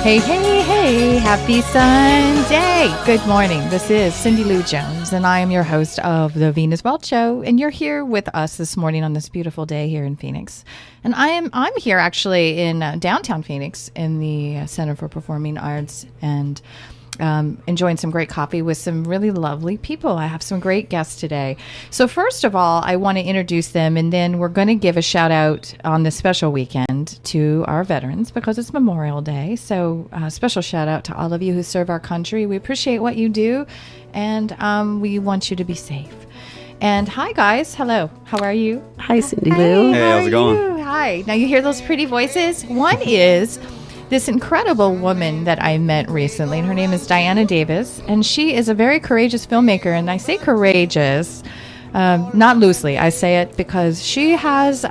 Hey, hey, hey, happy Sunday. Good morning. This is Cindy Lou Jones, and I am your host of the Venus Belt Show, and you're here with us this morning on this beautiful day here in Phoenix. And I'm here actually in downtown Phoenix in the Center for Performing Arts, and enjoying some great coffee with some really lovely people. I have some great guests today. So first of all, I want to introduce them, and then we're going to give a shout out on this special weekend to our veterans because it's Memorial Day. So special shout out to all of you who serve our country. We appreciate what you do, and we want you to be safe. And hi, guys. Hello. How are you? Hi, Cindy Lou. Hey, how's it going? You? Hi. Now you hear those pretty voices? One is this incredible woman that I met recently, and her name is Diana Davis, and she is a very courageous filmmaker. And I say courageous, not loosely. I say it because she has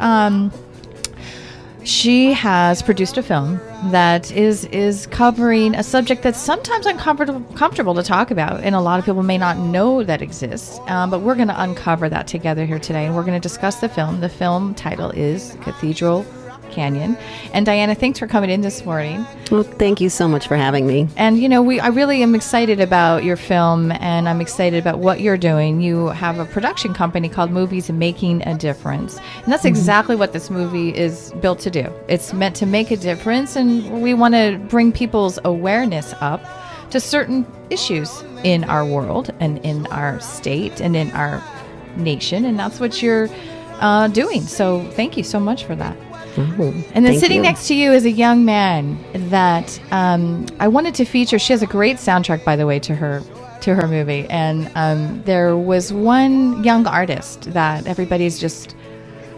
produced a film that is covering a subject that's sometimes uncomfortable to talk about, and a lot of people may not know that exists. But we're going to uncover that together here today, and we're going to discuss the film. The film title is Cathedral Canyon. And Diana, thanks for coming in this morning. Well, thank you so much for having me. And you know, I really am excited about your film, and I'm excited about what you're doing. You have a production company called Movies Making a Difference, and that's exactly what this movie is built to do. It's meant to make a difference, and we want to bring people's awareness up to certain issues in our world and in our state and in our nation, and that's what you're doing. So thank you so much for that. And then sitting next to you is a young man that I wanted to feature. She has a great soundtrack, by the way, to her movie. And there was one young artist that everybody's just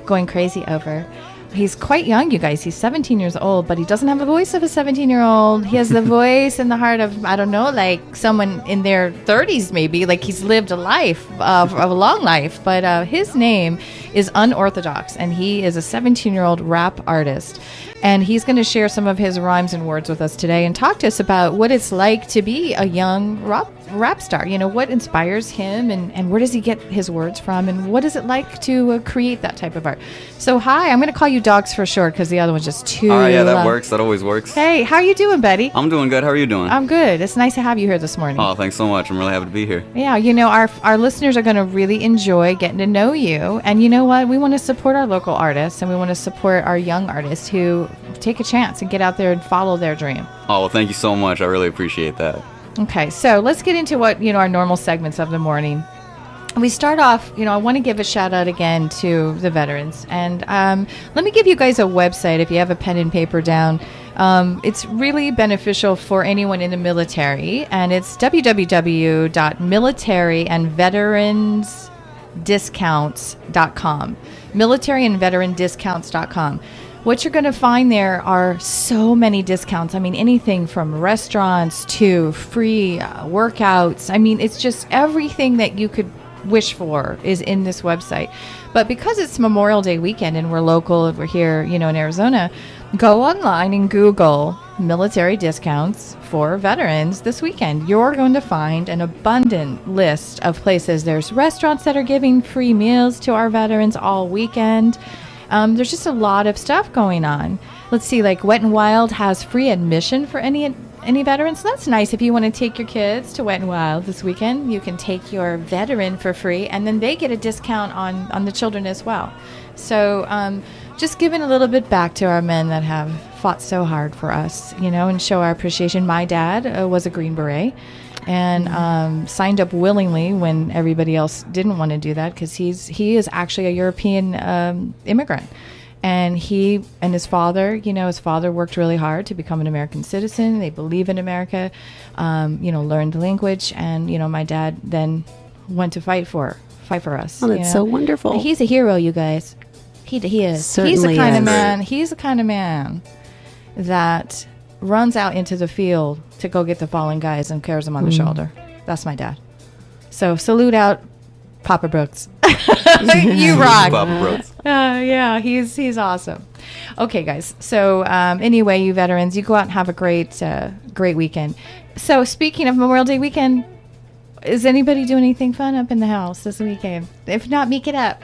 going crazy over. He's quite young, you guys. He's 17 years old, but he doesn't have the voice of a 17-year-old. He has the voice and the heart of, I don't know, like someone in their 30s maybe. Like he's lived a life, a long life. But his name is Unorthodox, and he is a 17-year-old rap artist. And he's going to share some of his rhymes and words with us today and talk to us about what it's like to be a young rap star. You know, what inspires him, and where does he get his words from, and what is it like to create that type of art. So hi, I'm going to call you Dogs for short because the other one's just too All right, yeah, that works. That always works. Hey, how are you doing, buddy? I'm doing good. How are you doing? I'm good. It's nice to have you here this morning. Oh, thanks so much. I'm really happy to be here. Yeah, you know, our listeners are going to really enjoy getting to know you. And you know what? We want to support our local artists, and we want to support our young artists who take a chance and get out there and follow their dream. Oh, well, thank you so much. I really appreciate that. Okay, so let's get into what, you know, our normal segments of the morning. We start off, you know, I want to give a shout out again to the veterans. And let me give you guys a website if you have a pen and paper down. It's really beneficial for anyone in the military, and it's www.militaryandveteransdiscounts.com. Militaryandveterandiscounts.com. What you're going to find there are so many discounts. I mean, anything from restaurants to free workouts. I mean, it's just everything that you could wish for is in this website. But because it's Memorial Day weekend and we're local, we're here, you know, in Arizona, go online and Google military discounts for veterans this weekend. You're going to find an abundant list of places. There's restaurants that are giving free meals to our veterans all weekend. There's just a lot of stuff going on. Let's see, like Wet n Wild has free admission for any veterans. So that's nice. If you want to take your kids to Wet n Wild this weekend, you can take your veteran for free, and then they get a discount on the children as well. So just giving a little bit back to our men that have fought so hard for us, you know, and show our appreciation. My dad was a Green Beret, and signed up willingly when everybody else didn't want to do that, because he is actually a European immigrant. And he and his father, you know, his father worked really hard to become an American citizen. They believe in America, you know, learned the language. And, you know, my dad then went to fight for us. Oh, that's so wonderful. He's a hero, you guys. He is. Certainly He's the kind is. of man. He's the kind of man that runs out into the field to go get the fallen guys and carries them on the shoulder. That's my dad. So salute out Papa Brooks. You rock. Papa Brooks. Yeah, he's awesome. Okay, guys. So anyway, you veterans, you go out and have a great weekend. So speaking of Memorial Day weekend, is anybody doing anything fun up in the house this weekend? If not, make it up.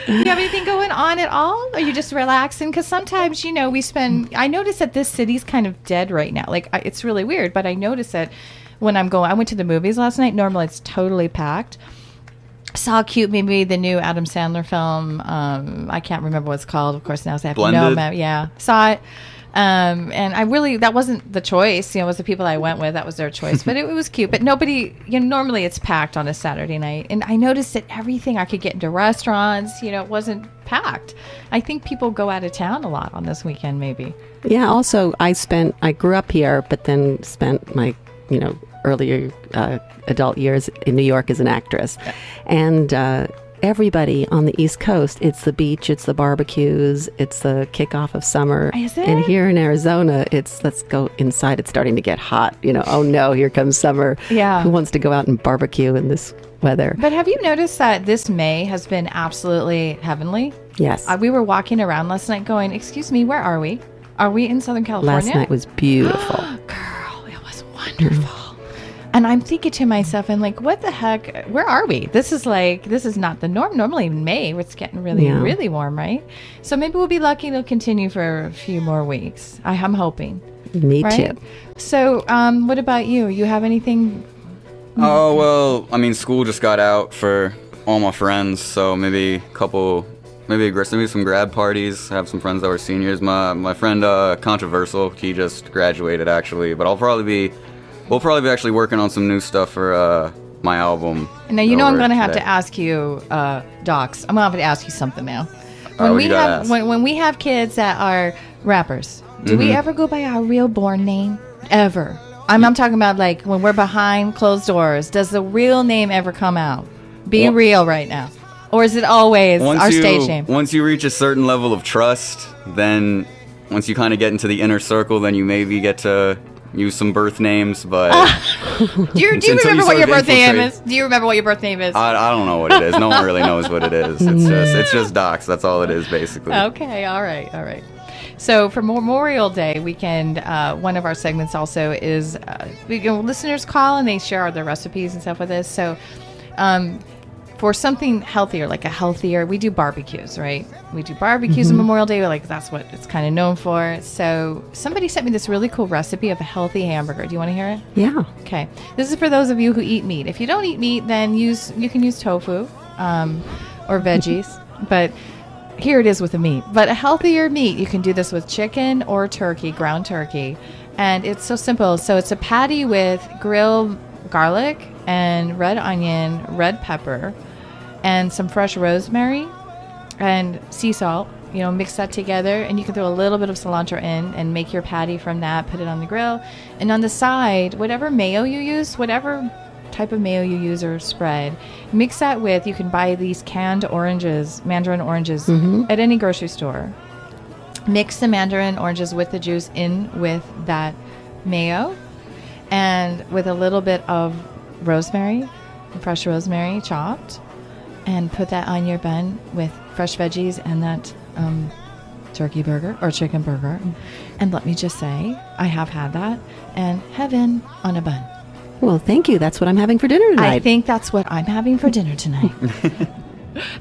Do you have anything going on at all? Are you just relaxing? Because sometimes, I notice that this city's kind of dead right now. Like, it's really weird, but I notice that when I went to the movies last night. Normally it's totally packed. Saw a cute movie, the new Adam Sandler film. I can't remember what it's called. Of course, now I have Blended? Yeah, saw it. And that wasn't the choice. It was the people I went with. That was their choice. But it was cute. But nobody, normally it's packed on a Saturday night. And I noticed that everything I could get into restaurants, it wasn't packed. I think people go out of town a lot on this weekend, maybe. Yeah. Also, I grew up here, but then spent my, earlier adult years in New York as an actress. Yeah. And everybody on the East Coast, it's the beach, it's the barbecues, it's the kickoff of summer. Is it? And here in Arizona, it's let's go inside. It's starting to get hot. Oh no, here comes summer. Yeah. Who wants to go out and barbecue in this weather? But have you noticed that this May has been absolutely heavenly? Yes. We were walking around last night going, excuse me, where are we? Are we in Southern California? Last night was beautiful. Girl, it was wonderful. And I'm thinking to myself, and like, what the heck? Where are we? This is not the norm. Normally in May, it's getting really, really warm, right? So maybe we'll be lucky to continue for a few more weeks. I'm hoping. Me right? too. So what about you? You have anything? Oh, well, school just got out for all my friends, so maybe some grad parties. I have some friends that were seniors. My friend, Controversial, he just graduated, actually, but we'll probably be actually working on some new stuff for my album. Now, I'm going to have to ask you, Docs. I'm going to have to ask you something now. When we have kids that are rappers, do we ever go by our real born name? Ever? I'm talking about like when we're behind closed doors. Does the real name ever come out? Be real right now. Or is it always our stage name? Once you reach a certain level of trust, then once you kind of get into the inner circle, then you maybe get to use some birth names, but do you remember what your birth name is? Do you remember what your birth name is? I don't know what it is. No one really knows what it is. It's just Docs. That's all it is, basically. Okay, all right. So for Memorial Day weekend, one of our segments also is listeners call and they share their recipes and stuff with us. So for something healthier, we do barbecues, right? We do barbecues on Memorial Day. That's what it's kind of known for. So somebody sent me this really cool recipe of a healthy hamburger. Do you want to hear it? Yeah. Okay. This is for those of you who eat meat. If you don't eat meat, then you can use tofu or veggies. But here it is with the meat. But a healthier meat, you can do this with chicken or turkey, ground turkey. And it's so simple. So it's a patty with grilled garlic and red onion, red pepper, and some fresh rosemary and sea salt. Mix that together, and you can throw a little bit of cilantro in and make your patty from that, put it on the grill. And on the side, whatever mayo you use, whatever type of mayo you use or spread, mix that with, you can buy these canned oranges, mandarin oranges, at any grocery store. Mix the mandarin oranges with the juice in with that mayo and with a little bit of rosemary, fresh rosemary chopped, and put that on your bun with fresh veggies and that turkey burger or chicken burger. And let me just say, I have had that, and heaven on a bun. Well, thank you. That's what I'm having for dinner tonight. I think that's what I'm having for dinner tonight.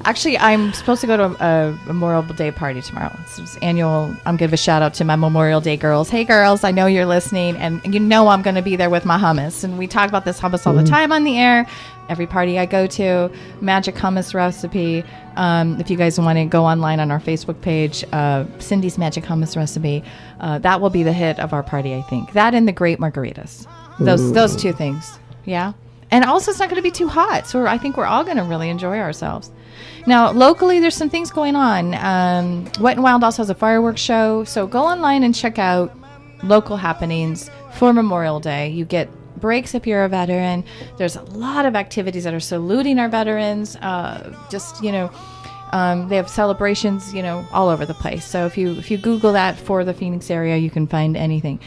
Actually, I'm supposed to go to a Memorial Day party tomorrow. It's annual. I'm going to give a shout out to my Memorial Day girls. Hey, girls, I know you're listening, and I'm going to be there with my hummus. And we talk about this hummus all the time on the air. Every party I go to, magic hummus recipe. If you guys want to go online on our Facebook page, Cindy's Magic Hummus Recipe, that will be the hit of our party, I think. That and the great margaritas. Those two things. Yeah. And also, it's not going to be too hot. So I think we're all going to really enjoy ourselves. Now, locally, there's some things going on. Wet n Wild also has a fireworks show. So go online and check out local happenings for Memorial Day. You get breaks if you're a veteran. There's a lot of activities that are saluting our veterans. They have celebrations, all over the place. So if you Google that for the Phoenix area, you can find anything.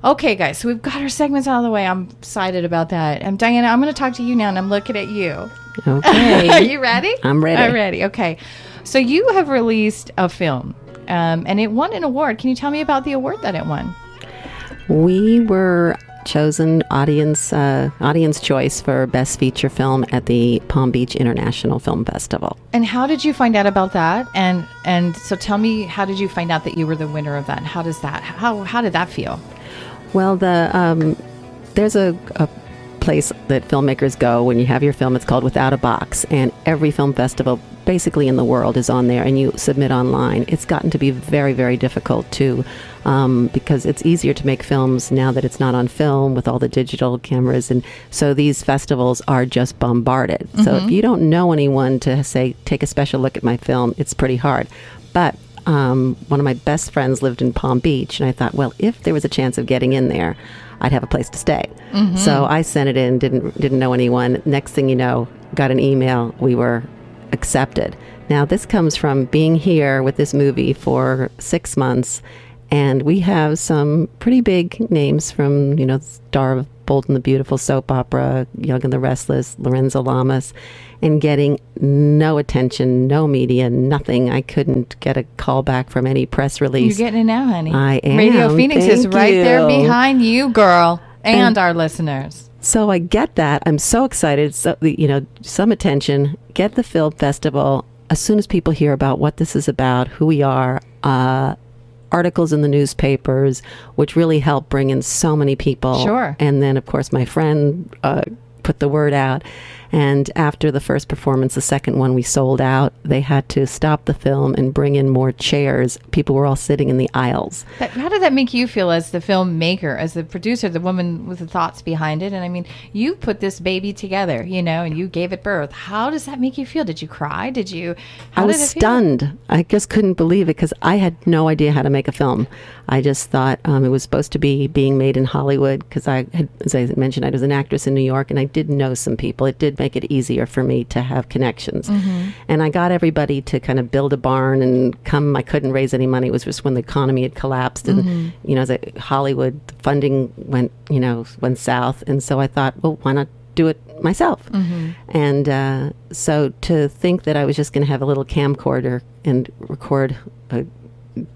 Okay, guys, so we've got our segments out of the way. I'm excited about that. And Diana, I'm going to talk to you now, and I'm looking at you. Okay. Are you ready? I'm ready. I'm ready. Okay. So you have released a film, and it won an award. Can you tell me about the award that it won? We were chosen audience choice for Best Feature Film at the Palm Beach International Film Festival. And how did you find out about that? And so tell me, how did you find out that you were the winner of that? And how did that feel? Well, there's a place that filmmakers go when you have your film. It's called Without a Box, and every film festival basically in the world is on there, and you submit online. It's gotten to be very, very difficult too, because it's easier to make films now that it's not on film with all the digital cameras, and so these festivals are just bombarded. So if you don't know anyone to say, take a special look at my film, it's pretty hard. But one of my best friends lived in Palm Beach, and I thought, well, if there was a chance of getting in there, I'd have a place to stay. So I sent it in, didn't know anyone. Next thing you know, got an email, we were accepted. Now, this comes from being here with this movie for 6 months, and we have some pretty big names from, the star of Bold and the Beautiful soap opera, Young and the Restless, Lorenzo Lamas, and getting no attention, no media, nothing. I couldn't get a call back from any press release. You're getting it now, honey. I am. Radio Phoenix is Thank right there you. behind you, girl, and our listeners. So I get that. I'm so excited. So, some attention. Get the film festival. As soon as people hear about what this is about, who we are, articles in the newspapers, which really help bring in so many people. Sure. And then, of course, my friend put the word out. And after the first performance, the second one, we sold out. They had to stop the film and bring in more chairs. People were all sitting in the aisles. How did that make you feel as the filmmaker, as the producer, the woman with the thoughts behind it? And I mean, you put this baby together, and you gave it birth. How does that make you feel? Did you cry? I was stunned. I just couldn't believe it because I had no idea how to make a film. I just thought it was supposed to be being made in Hollywood because as I mentioned, I was an actress in New York, and I did know some people. It did make it easier for me to have connections. And I got everybody to kind of build a barn and come. I couldn't raise any money. It was just when the economy had collapsed, and as Hollywood funding went south. And so I thought, well, why not do it myself? And so to think that I was just going to have a little camcorder and record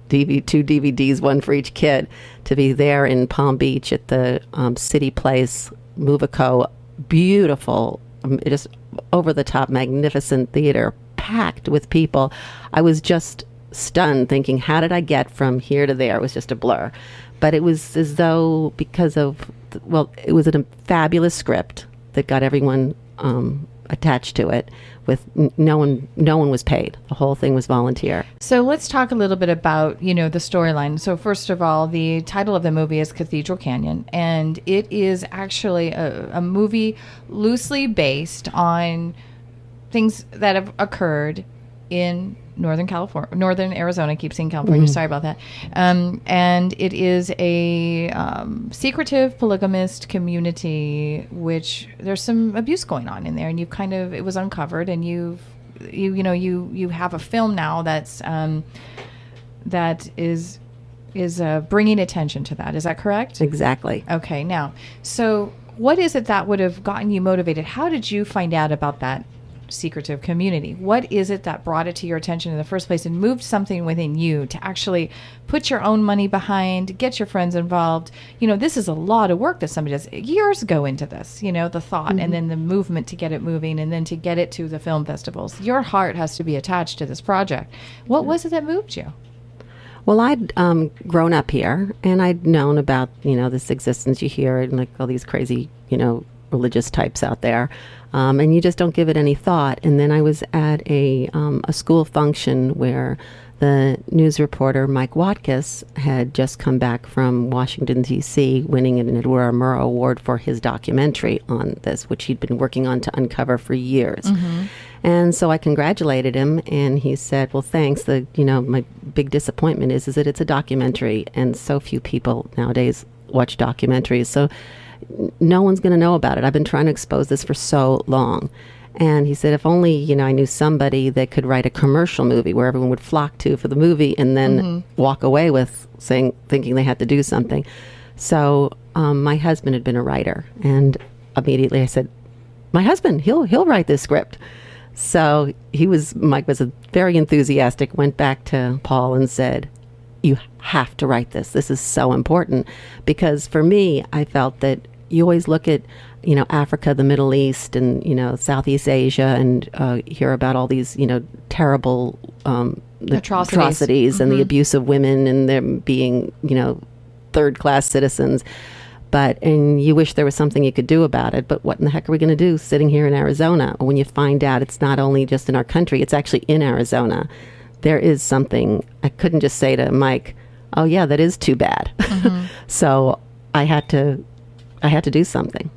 two DVDs, one for each kid, to be there in Palm Beach at the City Place Movico, beautiful, just over-the-top, magnificent theater, packed with people. I was just stunned, thinking, how did I get from here to there? It was just a blur. But it was as though it was a fabulous script that got everyone attached to it. With no one was paid. The whole thing was volunteer. So let's talk a little bit about, the storyline. So first of all, the title of the movie is Cathedral Canyon, and it is actually a movie loosely based on things that have occurred in Northern Arizona. I keep saying California. Sorry about that. And it is a secretive polygamist community, which there's some abuse going on in there, and it was uncovered, and you have a film now that is bringing attention to that. Is that correct? Exactly. Okay. Now, so what is it that would have gotten you motivated? How did you find out about that secretive community? What is it that brought it to your attention in the first place and moved something within you to actually put your own money behind, get your friends involved? This is a lot of work that somebody does. Years go into this, the thought and then the movement to get it moving and then to get it to the film festivals. Your heart has to be attached to this project. What was it that moved you? Well, I'd grown up here, and I'd known about, this existence. You hear it, like all these crazy, religious types out there, and you just don't give it any thought. And then I was at a school function where the news reporter Mike Watkiss had just come back from Washington, D.C., winning an Edward Murrow Award for his documentary on this, which he'd been working on to uncover for years. And so I congratulated him, and he said, well, thanks. My big disappointment is that it's a documentary, and so few people nowadays watch documentaries. So no one's going to know about it. I've been trying to expose this for so long. And he said, if only, I knew somebody that could write a commercial movie where everyone would flock to for the movie and then walk away with thinking they had to do something. So my husband had been a writer, and immediately I said, my husband, he'll write this script. So Mike was very enthusiastic, went back to Paul and said, you have to write this. This is so important. Because for me, I felt that you always look at, Africa, the Middle East, and, Southeast Asia, and hear about all these, terrible the atrocities and the abuse of women and them being, third-class citizens. And you wish there was something you could do about it. But what in the heck are we going to do sitting here in Arizona when you find out it's not only just in our country, it's actually in Arizona? There is something. I couldn't just say to Mike, oh, yeah, that is too bad. So I had to do something.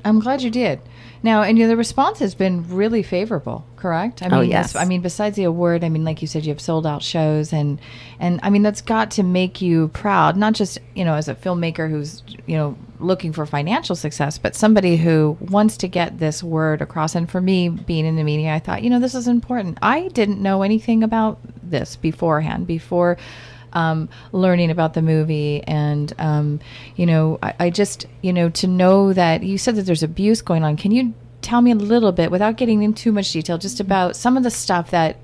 I'm glad you did. Now, and the response has been really favorable, correct? I mean, yes. Besides the award, like you said, you have sold out shows, and that's got to make you proud, not just, as a filmmaker who's, looking for financial success, but somebody who wants to get this word across. And for me, being in the media, I thought, this is important. I didn't know anything about this beforehand, before learning about the movie. And, I just, to know that you said that there's abuse going on. Can you tell me a little bit, without getting into too much detail, just about some of the stuff that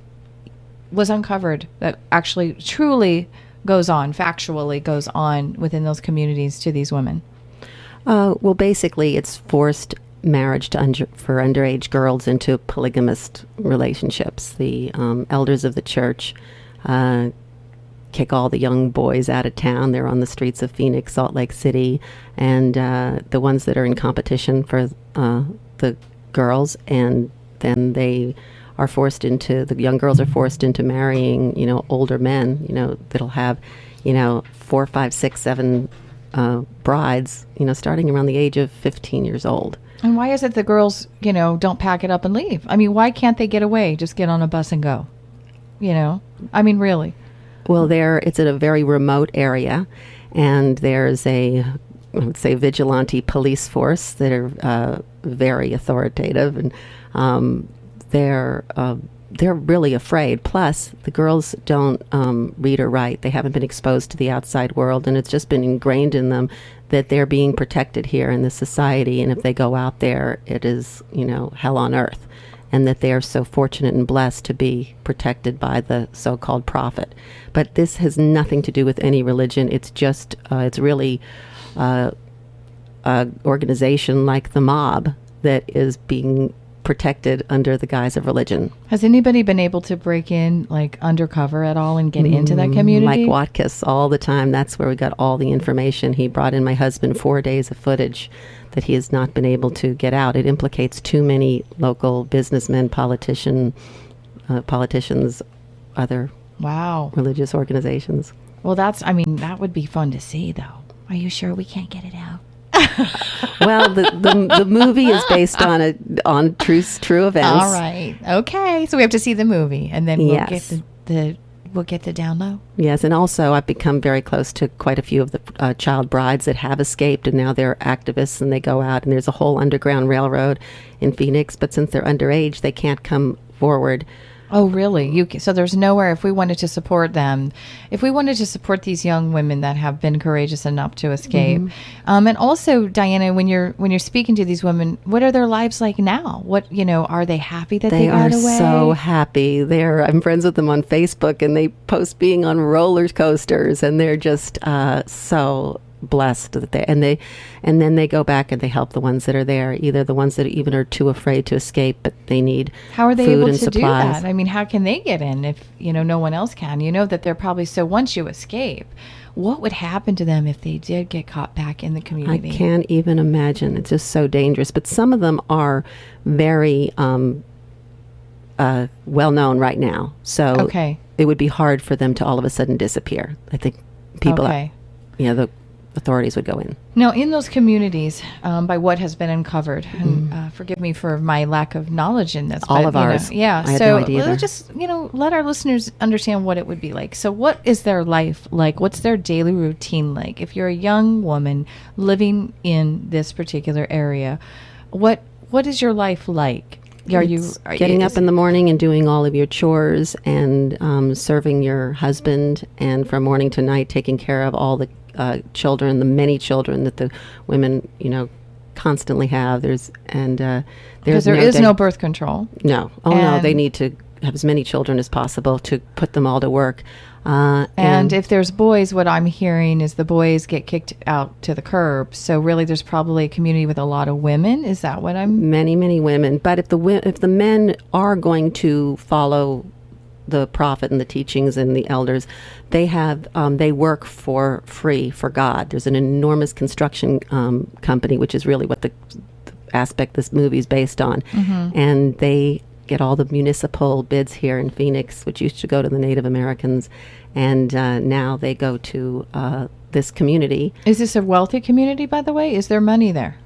was uncovered that actually truly factually goes on within those communities to these women? Well, basically, it's forced marriage for underage girls into polygamist relationships. The elders of the church kick all the young boys out of town. They're on the streets of Phoenix, Salt Lake City, and the ones that are in competition for the girls, and then the young girls are forced into marrying, older men, that'll have, 4, 5, 6, 7 brides, starting around the age of 15 years old. And why is it the girls, don't pack it up and leave? Why can't they get away? Just get on a bus and go, really? Well, it's at a very remote area, and there's I would say, vigilante police force that are very authoritative, and they're really afraid. Plus, the girls don't read or write. They haven't been exposed to the outside world, and it's just been ingrained in them that they're being protected here in this society, and if they go out there, it is, hell on earth. And that they are so fortunate and blessed to be protected by the so-called prophet. But this has nothing to do with any religion. It's just, it's really an organization like the mob that is being protected under the guise of religion. Has anybody been able to break in, undercover at all and get into that community? Mike Watkiss, all the time. That's where we got all the information. He brought in my husband 4 days of footage that he has not been able to get out. It implicates too many local businessmen, politicians, other religious organizations. Well, that would be fun to see, though. Are you sure we can't get it out? Well, the movie is based on true events. All right. Okay. So we have to see the movie, and then we'll get the down low. Yes, and also I've become very close to quite a few of the child brides that have escaped, and now they're activists, and they go out, and there's a whole underground railroad in Phoenix, but since they're underage, they can't come forward. Oh, really? So there's nowhere, if we wanted to support them, if we wanted to support these young women that have been courageous enough to escape. And also, Diana, when you're speaking to these women, what are their lives like now? What, are they happy that they got away? They are so happy. I'm friends with them on Facebook, and they post being on roller coasters, and they're just so blessed that and then they go back and they help the ones that are there, either the ones that even are too afraid to escape, but they need how are they food able and to supplies. do that? How can they get in if no one else can? That they're probably, so once you escape, what would happen to them if they did get caught back in the community? I can't even imagine. It's just so dangerous. But some of them are very well known right now, so it would be hard for them to all of a sudden disappear. I think people the authorities would go in. Now, in those communities, by what has been uncovered, and forgive me for my lack of knowledge in this. All of ours. Yeah. I had so no idea let's just, let our listeners understand what it would be like. So what is their life like? What's their daily routine like? If you're a young woman living in this particular area, what is your life like? Are getting up in the morning and doing all of your chores and serving your husband, and from morning to night taking care of all the children, the many children that the women, constantly have. Because there is no birth control. No. Oh, no. They need to have as many children as possible to put them all to work. And if there's boys, what I'm hearing is the boys get kicked out to the curb. So really, there's probably a community with a lot of women. Is that what I'm? Many women. But if the men are going to follow the prophet and the teachings and the elders, they work for free for God. There's an enormous construction company, which is really what the aspect this movie is based on, and they get all the municipal bids here in Phoenix, which used to go to the Native Americans, and now they go to this community. Is this a wealthy community, by the way? Is there money there?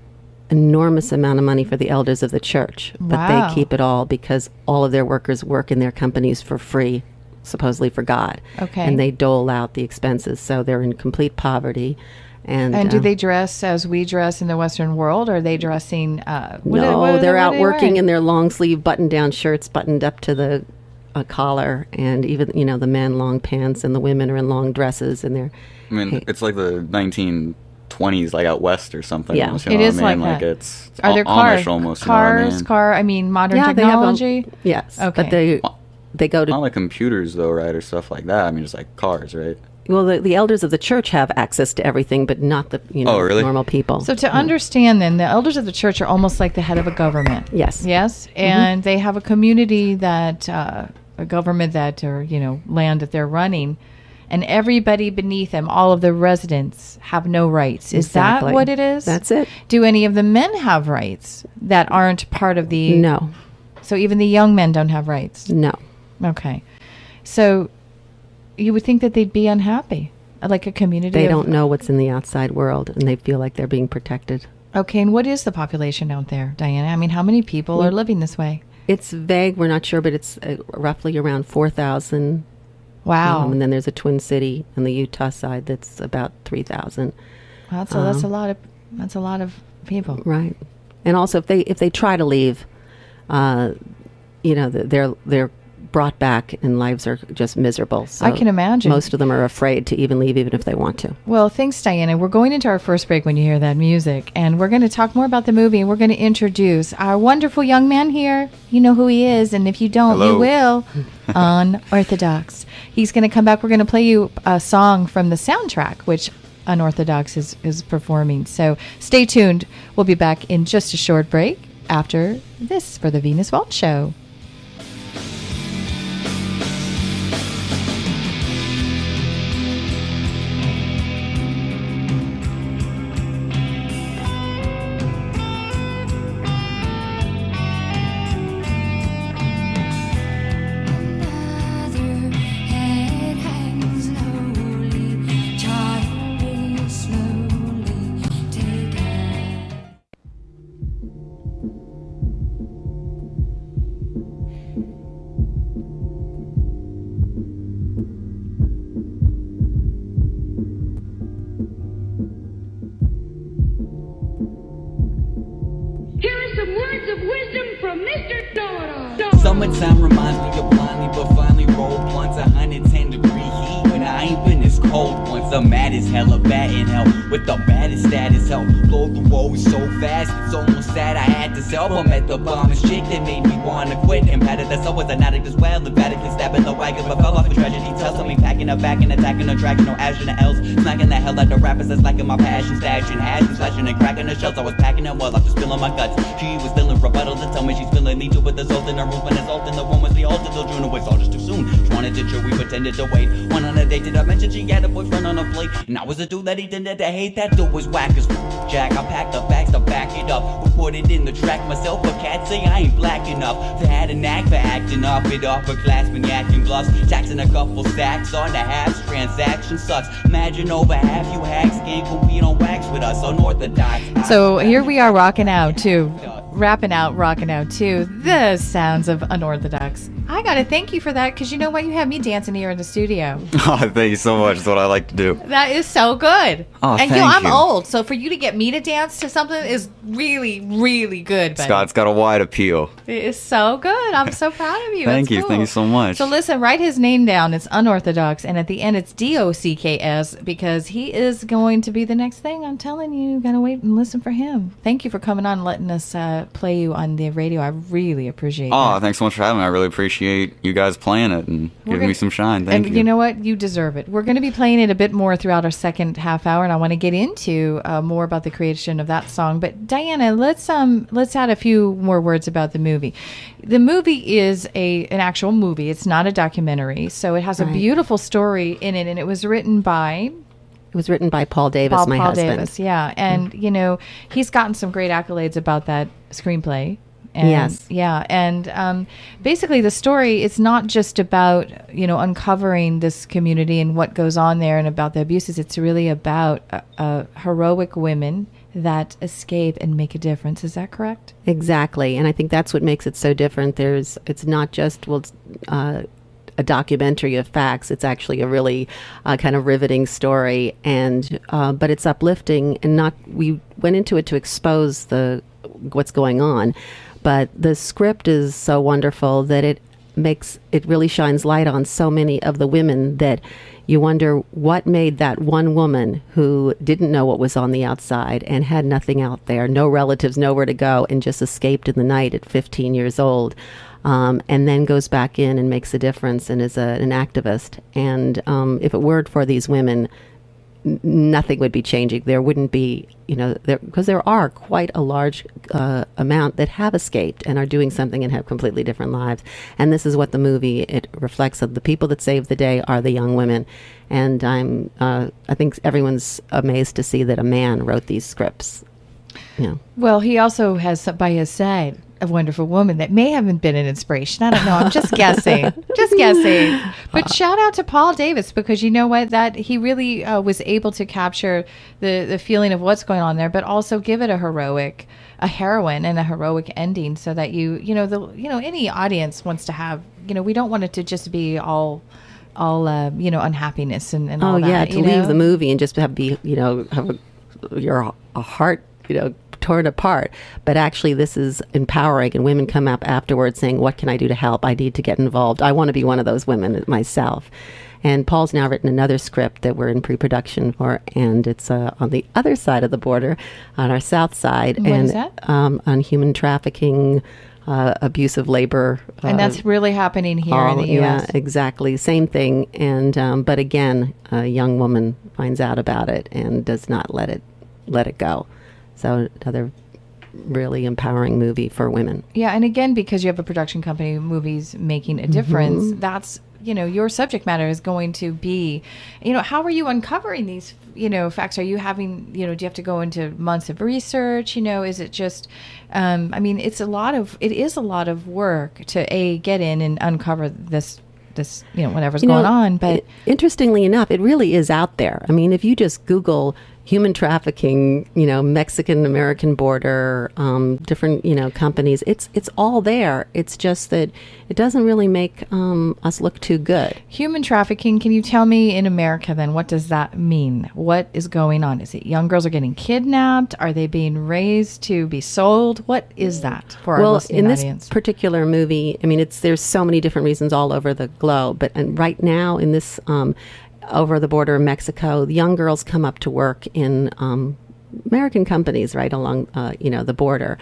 Enormous amount of money for the elders of the church, but Wow. they keep it all because all of their workers work in their companies for free, supposedly for God. Okay. And they dole out the expenses, so they're in complete poverty. And do they dress as we dress in the Western world? Or are they dressing? They're out working wearing? in their long sleeve button down shirts buttoned up to the collar, and even the men long pants, and the women are in long dresses, and they're. I mean, it's like the 1920s, like out west or something. Yeah. almost, It is what I mean? like that. It's Are there Amish almost. cars? Modern technology. Yes, Okay. but they go to. Not like computers though, right, or stuff like that. I mean, just like cars, right? Well, the elders of the church have access to everything, but not the Oh, really? normal people. So to understand, then, the elders of the church are almost like the head of a government. Yes. Yes, and they have a community that a government that, or land that they're running, and everybody beneath them, all of the residents, have no rights. Is Exactly. that what it is? That's it. Do any of the men have rights that aren't part of the? No, So even the young men don't have rights. no. Okay, so you would think that they'd be unhappy, like a community. They of- don't know what's in the outside world, and they feel like they're being protected. Okay, and what is the population out there, Diana? I mean, how many people are living this way? It's vague. We're not sure, but it's roughly around 4,000. Wow. And then there's a Twin City on the Utah side that's about 3,000. Wow, so that's a lot of people. Right. And also, if they try to leave, they're brought back, and lives are just miserable. So I can imagine. Most of them are afraid to even leave, even if they want to. Well, thanks, Diana. We're going into our first break when you hear that music, and we're going to talk more about the movie, and we're going to introduce our wonderful young man here. You know who he is, and if you don't, Hello. you will. Unorthodox. He's going to come back. We're going to play you a song from the soundtrack, which Unorthodox is performing. So stay tuned. We'll be back in just a short break after this for the Venus Vault Show. Here are some words of wisdom from Mr. Know-It-All. Summertime reminds me of blindly, but finally rolled once 110-degree heat. But I ain't been this cold once. I'm mad as hell, a bat in hell with the baddest status. Help blow the road so fast, it's almost sad I had to sell. I met the bombest chick that made me wanna quit. Impatted that soul was an addict as well, emphatically stabbing the wagon, but fell off a tragedy. Tells me packing her back and attacking her, dragging no ash in the L's, smacking the hell out the rappers that's lacking my passion, stashing ashes, slashing and cracking the shells. I was packing them well, after spilling my guts. She was still in rebuttal to tell me she's feeling me too, with the salt in her room and assault in the room was the altar till June. It all just too soon. She wanted to chill, we pretended to wait. Went on a date, did I mention she had a boyfriend on her plate? And I was a dude that he tended to hate. That dude was whack as Jack. I packed the bags to back it up. We put it in the track myself, but cats say I ain't black enough. They had a knack for acting up, it upper classmen acting bluffs, taxing a couple stacks on the halves. Transaction sucks. Imagine over half you hacks can't compete on wax with us. Unorthodox. So here we are rocking out to rocking out to the sounds of Unorthodox. I gotta thank you for that, because you know what, you have me dancing here in the studio. Oh, thank you so much. That's what I like to do. That is so good. Oh, and thank I'm you. old, so for you to get me to dance to something is really, really good. Buddy. Scott's got a wide appeal. It is so good. I'm so proud of you. Thank That's you. cool. Thank you so much. So listen, write his name down. It's Unorthodox, and at the end it's DOCKS, because he is going to be the next thing. I'm telling you, gotta wait and listen for him. Thank you for coming on and letting us play you on the radio. I really appreciate Oh, that. thanks so much for having me. I really appreciate you guys playing it and giving me some shine. Thank And you. you know what? You deserve it. We're going to be playing it a bit more throughout our second half hour, and I want to get into more about the creation of that song. But Diana, let's add a few more words about the movie. The movie is an actual movie. It's not a documentary, so it has a beautiful story in it, and it was written by. It was written by Paul Davis, my husband. Davis, yeah. And, he's gotten some great accolades about that screenplay. And, yes. Yeah. And basically the story, it's not just about, uncovering this community and what goes on there and about the abuses. It's really about heroic women that escape and make a difference. Is that correct? Exactly. And I think that's what makes it so different. It's not just, a documentary of facts. It's actually a really kind of riveting story, and but it's uplifting. And we went into it to expose what's going on, but the script is so wonderful that it really shines light on so many of the women that you wonder what made that one woman who didn't know what was on the outside and had nothing out there, no relatives, nowhere to go, and just escaped in the night at 15 years old. And then goes back in and makes a difference and is an activist. And if it weren't for these women, nothing would be changing. There wouldn't be, because there are quite a large amount that have escaped and are doing something and have completely different lives. And this is what the movie, it reflects. Of the people that save the day are the young women. And I think everyone's amazed to see that a man wrote these scripts. Yeah. Well, he also has by his side a wonderful woman that may have been an inspiration. I don't know. I'm just guessing. Just guessing. But shout out to Paul Davis, because you know what? That he really was able to capture the feeling of what's going on there, but also give it a heroine and a heroic ending, so that any audience wants to have. We don't want it to just be all unhappiness and all that. Oh yeah, to leave the movie and just have your heart torn apart. But actually this is empowering, and women come up afterwards saying, what can I do to help? I need to get involved. I want to be one of those women myself. And Paul's now written another script that we're in pre-production for, and it's on the other side of the border, on our south side. What is that? On human trafficking, abusive labor. And that's really happening here in the U.S. Yeah, exactly. Same thing. And but again, a young woman finds out about it and does not let it go. So another really empowering movie for women. Yeah, and again, because you have a production company, Movies Making a Difference, that's, your subject matter is going to be, how are you uncovering these, facts? Are you having, do you have to go into months of research? Is it just, it is a lot of work to get in and uncover this, whatever's going on. But interestingly enough, it really is out there. I mean, if you just Google human trafficking, Mexican-American border, different, companies, it's all there. It's just that it doesn't really make us look too good. Human trafficking, can you tell me in America then, what does that mean? What is going on? Is it young girls are getting kidnapped? Are they being raised to be sold? What is that for our listening audience? In this particular movie, there's so many different reasons all over the globe, and right now in this over the border of Mexico, the young girls come up to work in American companies right along, the border,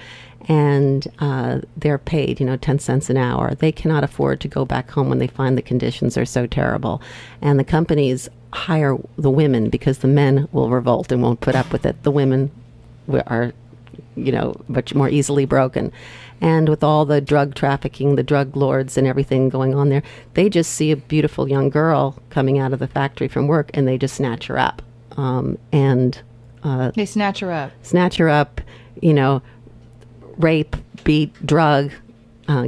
and they're paid, 10 cents an hour. They cannot afford to go back home when they find the conditions are so terrible, and the companies hire the women because the men will revolt and won't put up with it. The women are, much more easily broken. And with all the drug trafficking, the drug lords and everything going on there, they just see a beautiful young girl coming out of the factory from work, and they just snatch her up. They snatch her up. Rape, beat, drug,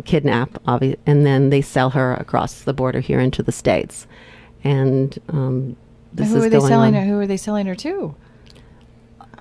kidnap, and then they sell her across the border here into the States. And this who is are they going selling on. her? Who are they selling her to?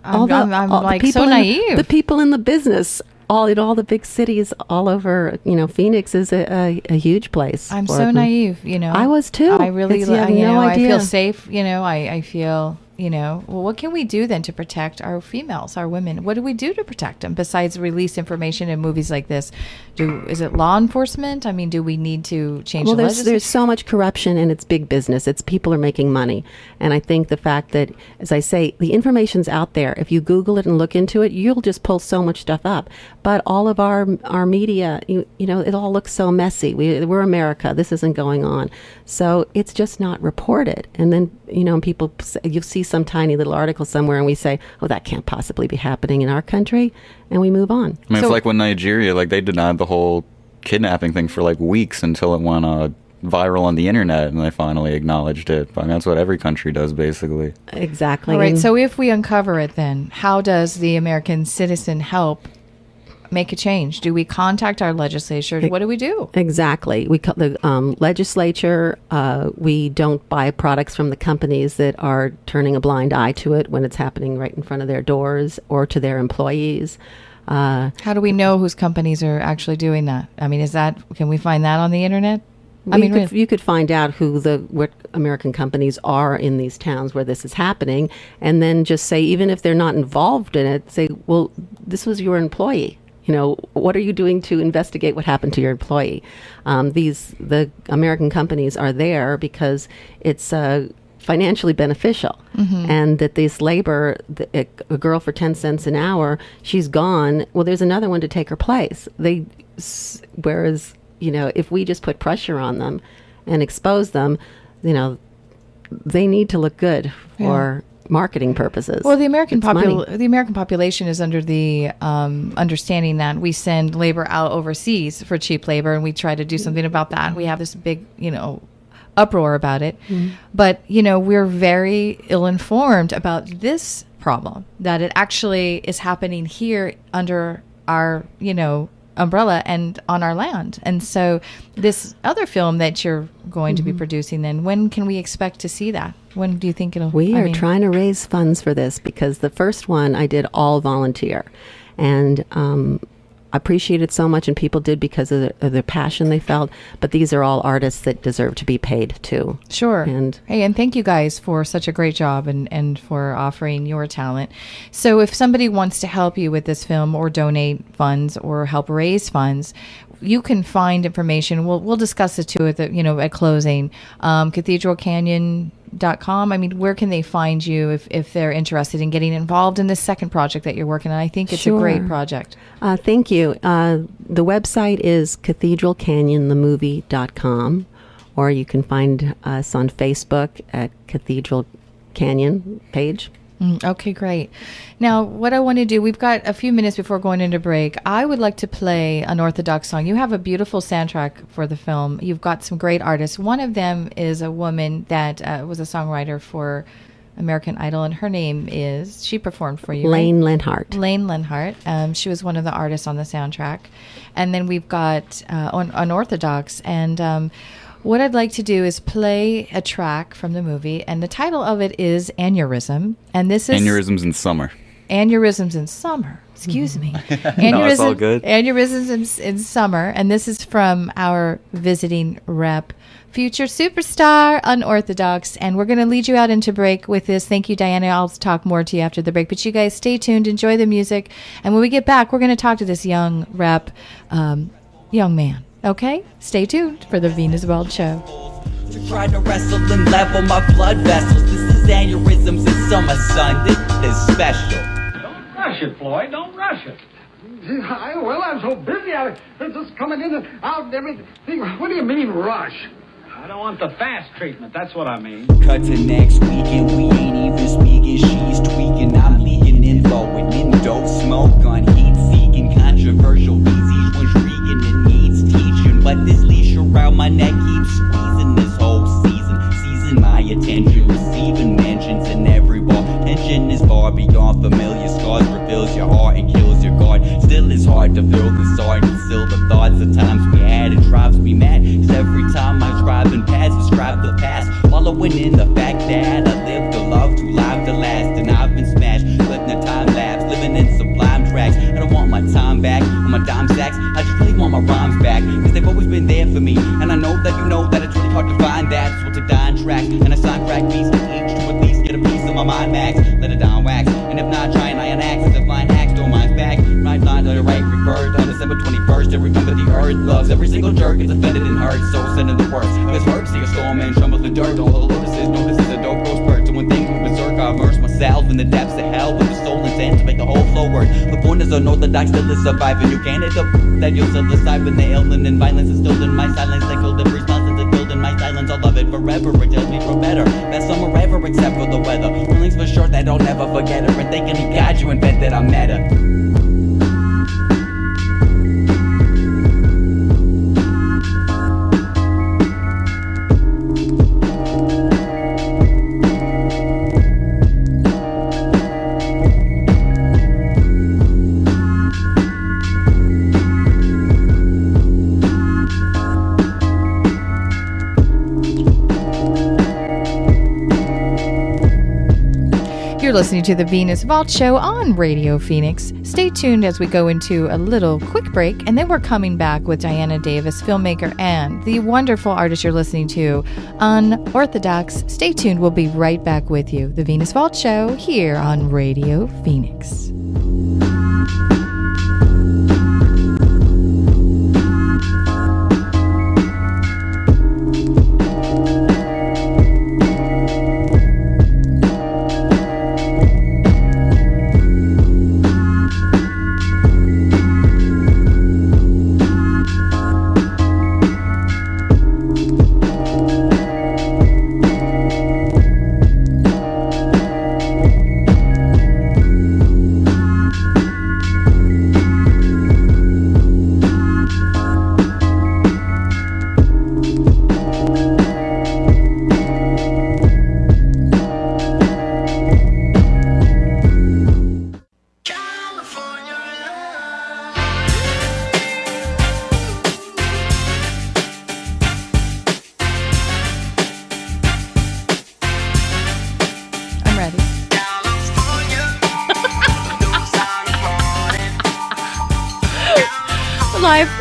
All I'm the so naive. The people in the business. In all the big cities all over, Phoenix is a huge place. I'm for so them. naive, I was too. I really, you have no I idea. feel safe, I feel, well, what can we do then to protect our females, our women? What do we do to protect them besides release information in movies like this? Is it law enforcement? I mean, do we need to change the legislation? There's so much corruption, and it's big business. It's people are making money. And I think the fact that, as I say, the information's out there. If you Google it and look into it, you'll just pull so much stuff up. But all of our media, it all looks so messy. We're America. This isn't going on. So it's just not reported. And then, people, you'll see some tiny little article somewhere and we say, oh, that can't possibly be happening in our country. And we move on. I mean, it's like when Nigeria, they denied the whole kidnapping thing for weeks until it went viral on the internet, and they finally acknowledged it. I mean, that's what every country does, basically. Exactly. All right, so if we uncover it then, how does the American citizen help make a change? Do we contact our legislature? What do we do? Exactly. We the legislature, we don't buy products from the companies that are turning a blind eye to it when it's happening right in front of their doors or to their employees. How do we know whose companies are actually doing that? I mean, can we find that on the internet? You could find out what American companies are in these towns where this is happening, and then just say, even if they're not involved in it, say, well, this was your employee. What are you doing to investigate what happened to your employee? The American companies are there because it's financially beneficial, and that this labor, a girl for 10 cents an hour, she's gone. Well, there's another one to take her place. Whereas, if we just put pressure on them and expose them, they need to look good for marketing purposes. Well, the American population is under the understanding that we send labor out overseas for cheap labor, and we try to do something about that. We have this big, uproar about it. But, we're very ill-informed about this problem, that it actually is happening here under our, umbrella and on our land. And so this other film that you're going to be producing, then when can we expect to see that? When do you think We are trying to raise funds for this, because the first one I did all volunteer, and I appreciate it so much, and people did because of the passion they felt. But these are all artists that deserve to be paid too. Sure. And thank you guys for such a great job and for offering your talent. So if somebody wants to help you with this film or donate funds or help raise funds, you can find information. We'll discuss it too at closing. CathedralCanyon.com. I mean, where can they find you if they're interested in getting involved in this second project that you're working on? I think it's a great project. Thank you. The website is CathedralCanyonthemovie.com, or you can find us on Facebook at Cathedral Canyon page. Okay, great. Now, what I want to do, we've got a few minutes before going into break. I would like to play an Orthodox song. You have a beautiful soundtrack for the film. You've got some great artists. One of them is a woman that was a songwriter for American Idol, and her name is, she performed for you, Lane Lenhart. Lane Lenhart. She was one of the artists on the soundtrack. And then we've got Unorthodox, and what I'd like to do is play a track from the movie, and the title of it is Aneurysm, and this is Aneurysms in Summer. Aneurysms in Summer. Excuse me. No, it's all good. Aneurysms in Summer, and this is from our visiting rep, future superstar, Unorthodox, and we're going to lead you out into break with this. Thank you, Diana. I'll talk more to you after the break, but you guys stay tuned, enjoy the music, and when we get back, we're going to talk to this young rep, young man. Okay? Stay tuned for the Venus World Show. To try to wrestle and level my blood vessels. This is aneurysms in summer, son. This is special. Don't rush it, Floyd. Don't rush it. I'm so busy. It's just coming in and out and everything. What do you mean, rush? I don't want the fast treatment. That's what I mean. Cut to next week and we ain't even speaking. She's tweaking. I'm leaking info with indo smoke on heat seeking. Controversial each one shrieking and needs teaching. But this leash around my neck keeps squeezing this whole season. Seizing my attention, receiving mentions in every bar. Tension is far beyond familiar scars. Reveals your heart and kills your guard. Still it's hard to feel the sword and still the thoughts of times we had. It drives me mad. Cause every time I drive in paths, describe the past. Following in the fact that I live to love, too live to last. And I've been smashed, living the time lapse, living in sublime tracks. I don't want my time back or my dime sacks. I just really want my rhymes back. Cause they've always been there for me. And I know that you know that it's really hard to find that. So to die in tracks and I sign crack beats to each to at least get a piece of my my mind max. Let it down wax. And if not, try and iron axe. As a flying axe, don't mind back. Right line to the right, rebirth. On December 21st, to remember the earth loves every single jerk. Gets offended and hurt, so send in the worst. This hurt, see a storm and tremble the dirt. All the lotuses know this is a dope ghost bird. So when things move berserk, I immerse myself in the depths of hell with the soul intent to make the whole flow work. The point is unorthodox, still is surviving. You can't hit the that you'll still decide when the ailment and violence is still in my silence. Like the responses are filled in my silence. I'll love it forever. It tells me for better. Best summer ever, except for the weather. Feelings for sure that I'll never forget her. And thanking the God you invented, I met her. You're listening to the Venus Vault Show on Radio Phoenix. Stay tuned as we go into a little quick break, and then we're coming back with Diana Davis, filmmaker, and the wonderful artist you're listening to, Unorthodox. Stay tuned. We'll be right back with you. The Venus Vault Show here on Radio Phoenix.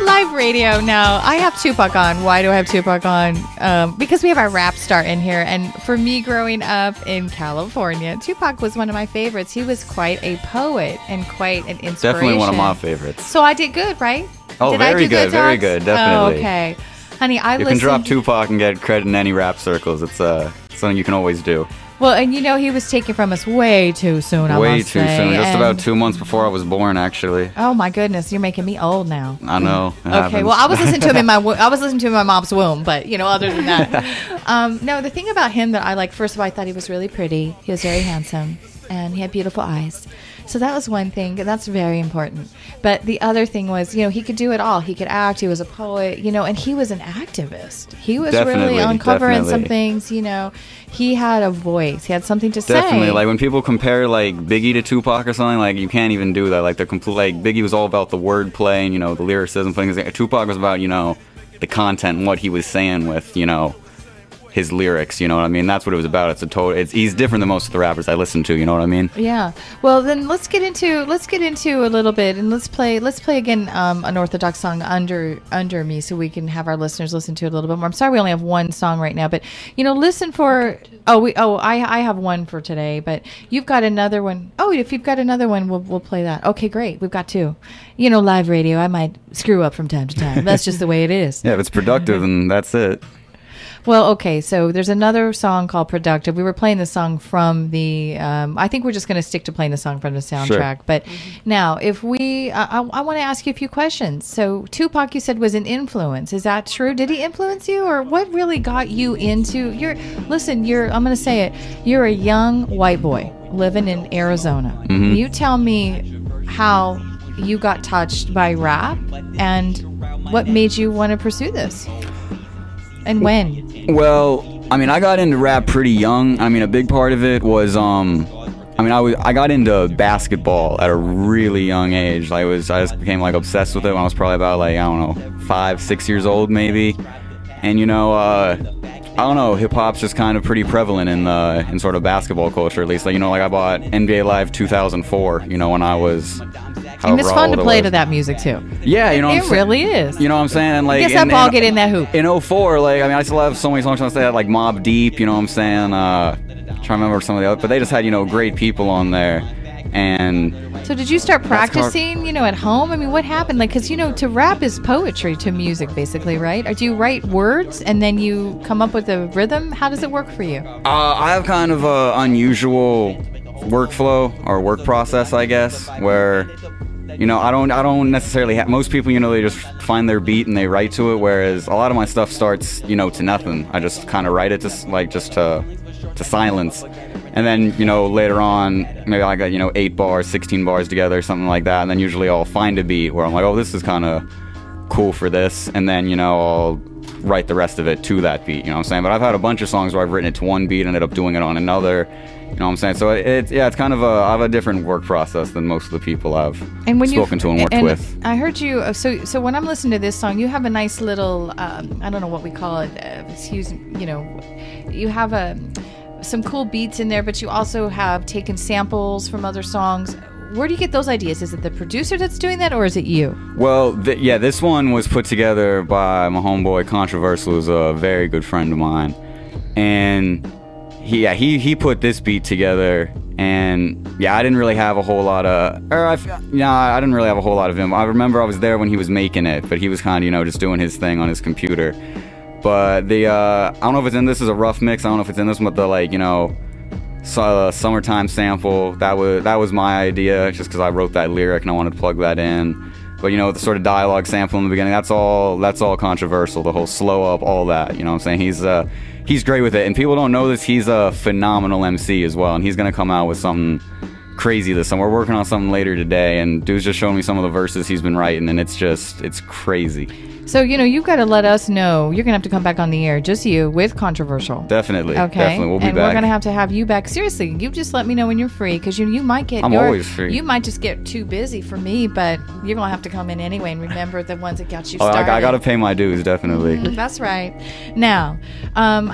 Live radio now. I have Tupac on. Why do I have Tupac on? Because we have our rap star in here. And for me growing up in California, Tupac was one of my favorites. He was quite a poet and quite an inspiration. Definitely one of my favorites. So I did good, right? Oh, did very good, very good, definitely. Oh, okay. Honey, You can drop Tupac and get credit in any rap circles. It's something you can always do. Well, and you know, he was taken from us way too soon, Way I must too say. soon. Just And- about 2 months before I was born, actually. Oh my goodness, you're making me old now. I know. It Okay, happens. well, I was listening to him in my mom's womb, but you know, other than that, no. The thing about him that I like, first of all, I thought he was really pretty. He was very handsome, and he had beautiful eyes. So that was one thing, and that's very important. But the other thing was, you know, he could do it all. He could act. He was a poet, you know, and he was an activist. He was really uncovering some things, you know. He had a voice. He had something to say. Definitely. Like when people compare like Biggie to Tupac or something, like you can't even do that. Like the complete, like Biggie was all about the wordplay and, you know, the lyricism things. Tupac was about, you know, the content and what he was saying with, you know, his lyrics, you know what I mean? That's what it was about. He's different than most of the rappers I listen to, you know what I mean? Yeah. Well, then let's get into a little bit, and let's play again an Orthodox song under me, so we can have our listeners listen to it a little bit more. I'm sorry we only have one song right now, but you know, listen for I have one for today, but you've got another one. Oh, if you've got another one, we'll play that. Okay, great. We've got two. You know, live radio, I might screw up from time to time. That's just the way it is. Yeah, if it's productive, then that's it. Well, okay, so there's another song called Productive. We were playing the song from the, I think we're just going to stick to playing the song from the soundtrack. Sure. But now, if we, I want to ask you a few questions. So Tupac, you said, was an influence. Is that true? Did he influence you? Or what really got you into, I'm going to say it, you're a young white boy living in Arizona. Mm-hmm. You tell me how you got touched by rap and what made you want to pursue this. And when? Well, I mean, I got into rap pretty young. I mean, a big part of it was, I got into basketball at a really young age. I just became like obsessed with it when I was probably about 5, 6 years old maybe. And you know, I I don't know, hip hop's just kind of pretty prevalent in sort of basketball culture, at least. Like, you know, like I bought NBA Live 2004, you know, when I was. And it's fun to play to that music too. Yeah, you know, it really is. You know what I'm saying? And like, I guess that ball get in that hoop. In 04, like, I mean, I still have so many songs on that, like Mobb Deep. You know what I'm saying? Trying to remember some of the other, but they just had, you know, great people on there. And so did you start practicing, you know, at home? I mean, what happened? Like, because, you know, to rap is poetry to music, basically, right? Or do you write words and then you come up with a rhythm? How does it work for you? I have kind of a unusual workflow or work process, I guess, where, you know, I don't necessarily have, most people, you know, they just find their beat and they write to it, whereas a lot of my stuff starts, you know, to nothing. I just kind of write it to silence. And then, you know, later on, maybe I got, you know, 8 bars, 16 bars together, something like that. And then usually I'll find a beat where I'm like, oh, this is kind of cool for this. And then, you know, I'll write the rest of it to that beat, you know what I'm saying? But I've had a bunch of songs where I've written it to one beat and ended up doing it on another, you know what I'm saying? So it's kind of I have a different work process than most of the people I've spoken to and worked with. I heard you, so when I'm listening to this song, you have a nice little, I don't know what we call it, you know, you have some cool beats in there, but you also have taken samples from other songs. Where do you get those ideas? Is it the producer that's doing that, or is it you? Well, this one was put together by my homeboy Controversial, who's a very good friend of mine, and he put this beat together. And I didn't really have a whole lot of, I didn't really have a whole lot of him. I remember I was there when he was making it, but he was kind of, you know, just doing his thing on his computer. But I don't know if it's in this as a rough mix. I don't know if it's in this one, but the, like, you know, summertime sample, that was my idea, just because I wrote that lyric and I wanted to plug that in. But, you know, the sort of dialogue sample in the beginning, that's all Controversial, the whole slow up, all that, you know what I'm saying? He's great with it, and people don't know this, he's a phenomenal MC as well, and he's gonna come out with something crazy this summer. We're working on something later today, and dude's just showing me some of the verses he's been writing, and it's crazy. So, you know, you've got to let us know. You're going to have to come back on the air, just you, with Controversial. Definitely. Okay. Definitely. We'll be back. And we're going to have you back. Seriously, you just let me know when you're free, because you might get... I'm always free. You might just get too busy for me, but you're going to have to come in anyway and remember the ones that got you started. I got to pay my dues, definitely. That's right. Now,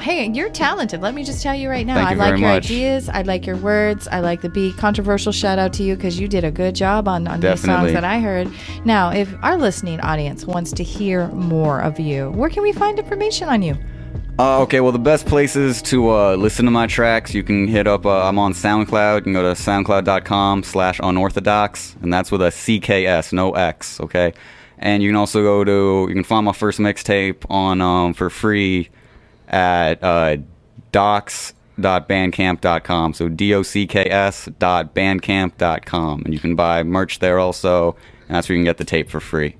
hey, you're talented. Let me just tell you right now. Thank you I like very your much. ideas. I like your words. I like the beat. Controversial, shout out to you, because you did a good job on these songs that I heard. Now, if our listening audience wants to hear more of you, where can we find information on you? Okay, well, the best places to listen to my tracks, you can hit up, I'm on SoundCloud. You can go to soundcloud.com/unorthodox, and that's with a CKS, no X, okay? And you can also you can find my first mixtape on for free at docs.bandcamp.com, so docks.bandcamp.com, and you can buy merch there also, and that's where you can get the tape for free.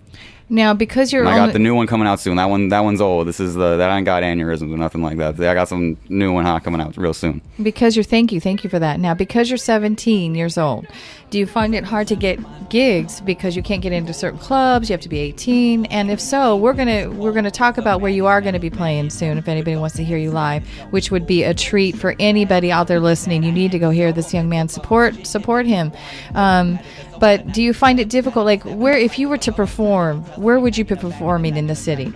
Now, because you're... And I got the new one coming out soon. That one's old. This is that I ain't got aneurysms or nothing like that. I got some new one coming out real soon. Because thank you for that. Now, because you're 17 years old, do you find it hard to get gigs because you can't get into certain clubs? You have to be 18. And if so, we're gonna talk about where you are going to be playing soon. If anybody wants to hear you live, which would be a treat for anybody out there listening. You need to go hear this young man. Support him. But do you find it difficult? Like, if you were to perform, where would you be performing in the city?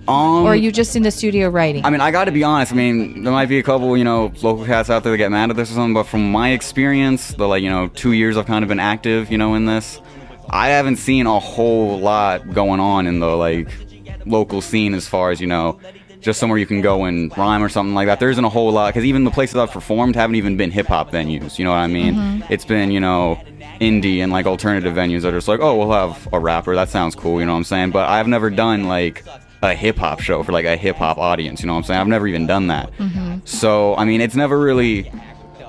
Or are you just in the studio writing? I mean, I got to be honest. I mean, there might be a couple, you know, local cats out there that get mad at this or something. But from my experience, the 2 years I've kind of been active, you know, in this, I haven't seen a whole lot going on in the local scene as far as, you know, just somewhere you can go and rhyme or something like that. There isn't a whole lot, because even the places I've performed haven't even been hip-hop venues, you know what I mean? Mm-hmm. It's been, you know, indie and alternative venues that are just oh, we'll have a rapper, that sounds cool, you know what I'm saying? But I've never done a hip-hop show for a hip-hop audience, you know what I'm saying? I've never even done that. Mm-hmm. So, I mean, it's never really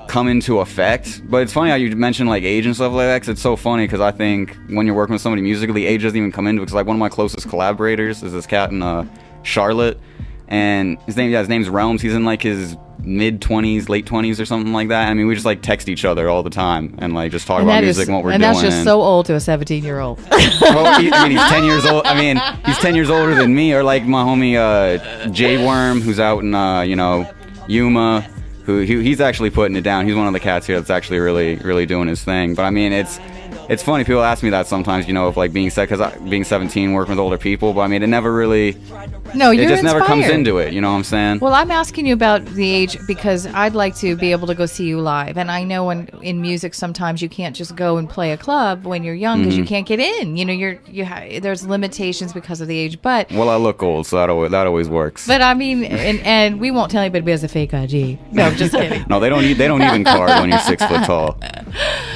come into effect. But it's funny how you mentioned age and stuff like that, 'cause it's so funny, because I think when you're working with somebody musically, age doesn't even come into it, because one of my closest collaborators is this cat in Charlotte. And his name's Realms. He's in his mid-20s, late 20s or something like that. I mean, we just text each other all the time and just talk about music and what we're doing. And that's just so old to a 17-year-old. Well, he's 10 years old. I mean, he's 10 years older than me. Or my homie Jay Worm, who's out in Yuma, he's actually putting it down. He's one of the cats here that's actually really, really doing his thing. But I mean, it's funny. People ask me that sometimes, you know, of being 17, working with older people. But I mean, it never really No, you're It just never comes inspired. into it. You know what I'm saying? Well, I'm asking you about the age because I'd like to be able to go see you live. And I know in music sometimes you can't just go and play a club when you're young because you can't get in. You know, there's limitations because of the age. But Well, I look old, so that always works. but I mean, and we won't tell anybody he has a fake IG. No, I'm just kidding. No, they don't even card when you're 6 foot tall.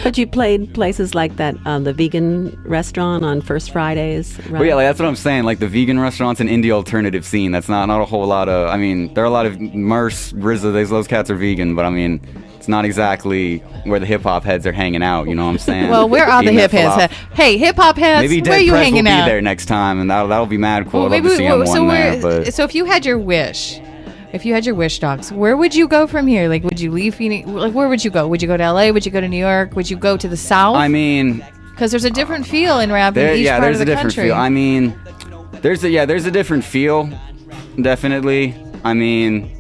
But you played places like that, the vegan restaurant on First Fridays, right? But yeah, like, that's what I'm saying. Like the vegan restaurants and indie alternative scene. That's not a whole lot of. I mean, there are a lot of Merce, RZA. Those cats are vegan, but I mean, it's not exactly where the hip hop heads are hanging out. You know what I'm saying? Well, where are the Eating hip that heads? falafel. Hey, hip hop heads, Maybe where are Dead you Prez hanging will out? be there next time, and that'll be mad cool. Well, I'd love to see him one there. But so if you had your wish, docs, where would you go from here? Like, would you leave Phoenix? Like, where would you go? Would you go to LA? Would you go to New York? Would you go to the South? I mean, Because there's a different feel in rap in each part there's of the a different country. feel. I mean, there's a different feel, definitely. I mean,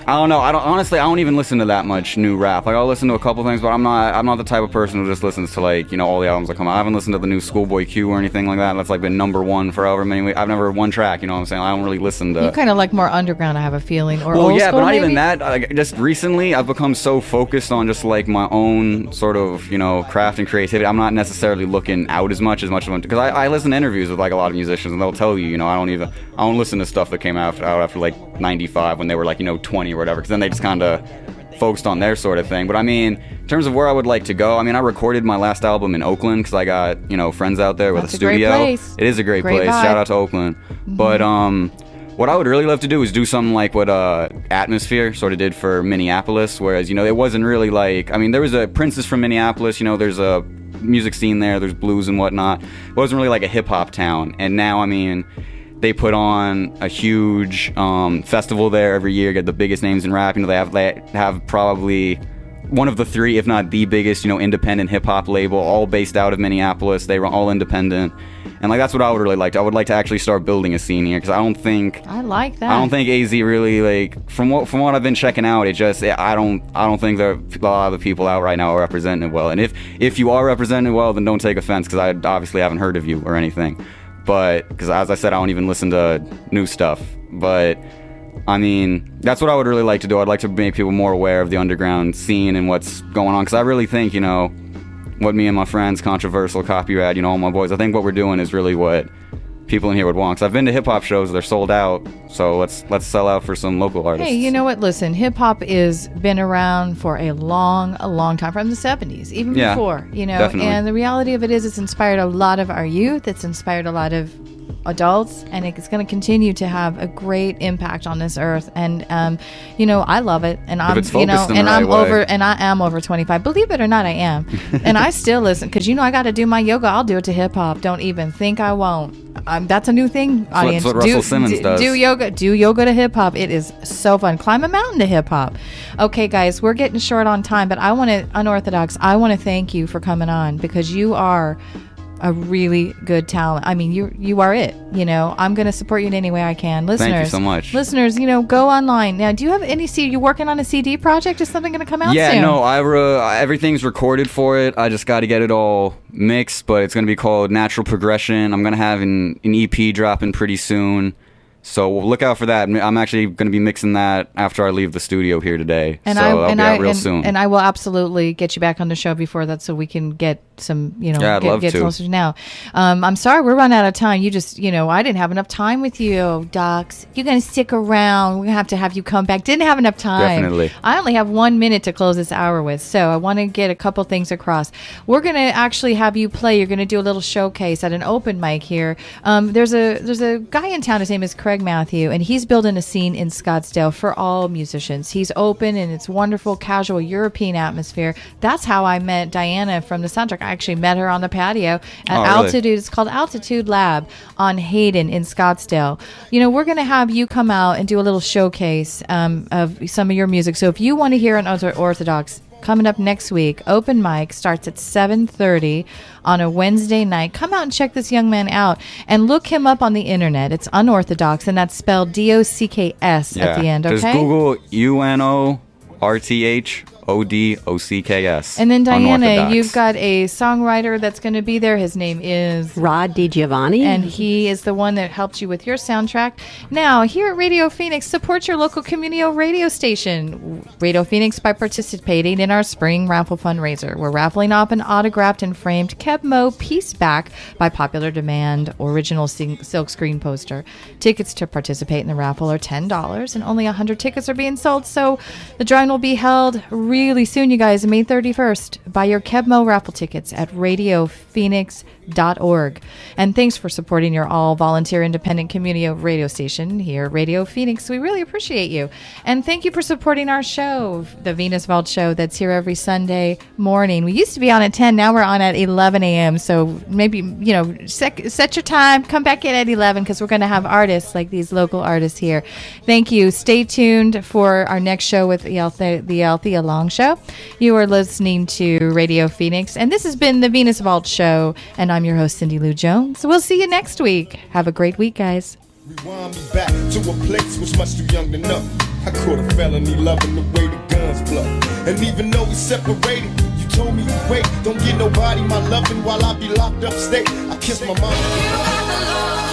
I don't know. I don't even listen to that much new rap. Like, I'll listen to a couple things, but I'm not the type of person who just listens to, like, you know, all the albums that come out. I haven't listened to the new Schoolboy Q or anything like that. That's like been #1 for however many weeks. I've never heard one track. You know what I'm saying? I don't really listen to. You kind of like more underground, I have a feeling, or Well, old yeah, school, but not maybe? even that. Like, just recently, I've become so focused on just like my own sort of, you know, craft and creativity. I'm not necessarily looking out as much because I listen to interviews with like a lot of musicians, and they'll tell you, you know, I don't listen to stuff that came out after like '95 when they were like, you know, 20 or whatever, because then they just kind of focused on their sort of thing. But I mean, in terms of where I would like to go, I mean, I recorded my last album in Oakland because I got, you know, friends out there with That's a a great studio. place. It is a great Great place. vibe. Shout out to Oakland. But what I would really love to do is do something like what Atmosphere sort of did for Minneapolis, whereas, you know, it wasn't really like, I mean, there was a Prince is from Minneapolis, you know, there's a music scene there, there's blues and whatnot. It wasn't really like a hip hop town. And now, I mean, they put on a huge festival there every year, get the biggest names in rap. You know, they have probably one of the three, if not the biggest, you know, independent hip hop label, all based out of Minneapolis. They were all independent, and like that's what I would really like. I would like to actually start building a scene here because I don't think AZ really, like, from what I've been checking out, it just I don't think that a lot of the people out right now are representing it well. And if you are representing it well, then don't take offense because I obviously haven't heard of you or anything. But because, as I said, I don't even listen to new stuff. But I mean, that's what I would really like to do. I'd like to make people more aware of the underground scene and what's going on, because I really think, you know, what me and my friends, Controversial, Copyright, you know, all my boys, I think what we're doing is really what people in here would want. Because I've been to hip hop shows, they're sold out, so let's sell out for some local artists. Hey, you know what? Listen, hip hop is been around for a long time, from the 70s, even Yeah, before, you know. definitely. And the reality of it is, it's inspired a lot of our youth. It's inspired a lot of adults, and it's going to continue to have a great impact on this earth. And you know, I love it, and I'm, it's you know, focused in the and right I'm way. over, and I am over 25. Believe it or not, I am, and I still listen because, you know, I got to do my yoga. I'll do it to hip hop. Don't even think I won't. That's a new thing, audience. what Russell Simmons does. Do yoga to hip hop. It is so fun. Climb a mountain to hip hop. Okay, guys, we're getting short on time, but I want to, Unorthodox, I want to thank you for coming on, because you are a really good talent. I mean, you are it. You know, I'm going to support you in any way I can. Listeners, Thank you so much. Listeners, you know, go online. Now, do you have any CD? You working on a CD project? Is something going to come out soon? Yeah, no, everything's recorded for it. I just got to get it all mixed, but it's going to be called Natural Progression. I'm going to have an EP dropping pretty soon. So look out for that. I'm actually going to be mixing that after I leave the studio here today. And that'll be out real soon. And I will absolutely get you back on the show before that, so we can get some, you know, Yeah, I'd love get to. closer now. I'm sorry we're running out of time. You just, you know, I didn't have enough time with you, Docs. You're going to stick around. We're going to have you come back. Didn't have enough time. Definitely. I only have 1 minute to close this hour with, so I want to get a couple things across. We're going to actually have you play. You're going to do a little showcase at an open mic here. There's a guy in town. His name is Craig Matthew, and he's building a scene in Scottsdale for all musicians. He's open, and it's wonderful, casual European atmosphere. That's how I met Diana from the soundtrack. I actually met her on the patio at Altitude. Really? It's called Altitude Lab on Hayden in Scottsdale. You know, we're going to have you come out and do a little showcase of some of your music. So if you want to hear an Orthodox, coming up next week, open mic starts at 7:30 on a Wednesday night. Come out and check this young man out, and look him up on the internet. It's Unorthodox, and that's spelled DOCKS at the end. Okay, Just Google UNORTH ODOCKS. And then Diana, Unorthodox. you've got a songwriter that's going to be there. His name is Rod DiGiovanni. and he is the one that helped you with your soundtrack. Now, here at Radio Phoenix, support your local community radio station, Radio Phoenix, by participating in our spring raffle fundraiser. We're raffling off an autographed and framed Kebmo piece back by popular demand original silkscreen poster. Tickets to participate in the raffle are $10, and only 100 tickets are being sold, so the drawing will be held really soon, you guys, May 31st. Buy your Kebmo raffle tickets at radiophoenix.org. And thanks for supporting your all-volunteer independent community radio station here at Radio Phoenix. We really appreciate you. And thank you for supporting our show, the Venus Vault Show, that's here every Sunday morning. We used to be on at 10, now we're on at 11 a.m., so maybe, set your time, come back in at 11, because we're going to have artists like these local artists here. Thank you. Stay tuned for our next show with the Althea Long Show. You are listening to Radio Phoenix, and this has been the Venus Vault Show, and I'm your host, Cindy Lou Jones. We'll see you next week. Have a great week, guys. Rewind me back to a place was much too young to know. I caught a felony loving the way the guns blow. And even though we separated, you told me you wait. Don't get nobody my loving while I be locked up state. I kiss my mama.